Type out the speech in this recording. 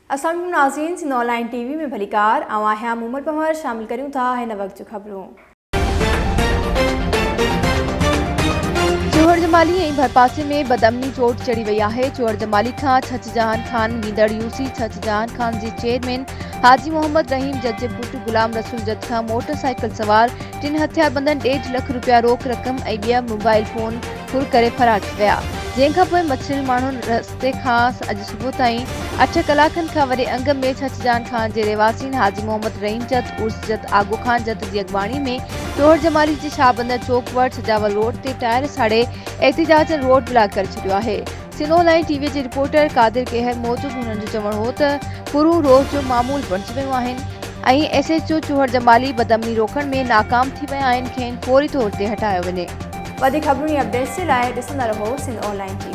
अस्सलाम वालेकुम नाज़रीन, सिंध ऑनलाइन टीवी में भलीकार आवां मोहम्मद पमर शामिल करूं था हिन वक्त जो खबरूं। चोहर जमाली ऐं भरपासे में बदअमनी चोट चढ़ी वई आहे। चोहर जमाली खां छछजहान खान वींदड़ यूसी छछजहान खान जे चेयरमैन हाजी मोहम्मद रहीम जज जे पुट गुलाम रसूल जज खां मोटरसाइकिल सवार 3 हथियारबंदन 1.5 लाख रुपया रोक रक़म ऐं 2 मोबाइल फोन फुर करे फरार थी विया। जंहिंखां पोइ मछलियुनि माण्हुनि रस्ते खां अॼु सुबुह ताईं 8 कलाकनि खां वरे अंग में छछजहान खान जे रहवासीन हाजी मोहम्मद रहीम जत उर्स जत आगो खान जत जी अॻवाणी में चोहर जमाली जे शाहबंदर चौक वटि सजावल रोड ते टायर साड़े एहतिजाजन रोड ब्लॉक करे छॾियो आहे। सिंध ऑनलाइन टीवी जे रिपोर्टर कादिर कहर मूजिबि हुननि जो चवणु हो त पूरो रोज़ जो मामूल बणिजी वियो आहिनि ऐं SHO चोहर जमाली बदअमनी रोकण में नाकाम थी विया आहिनि। खेनि फौरी तौर ते हटायो वञे। वधीक खबरूं ऐं अपडेट्स जे लाइ ॾिसंदा रहो सिंध ऑनलाइन टीवी।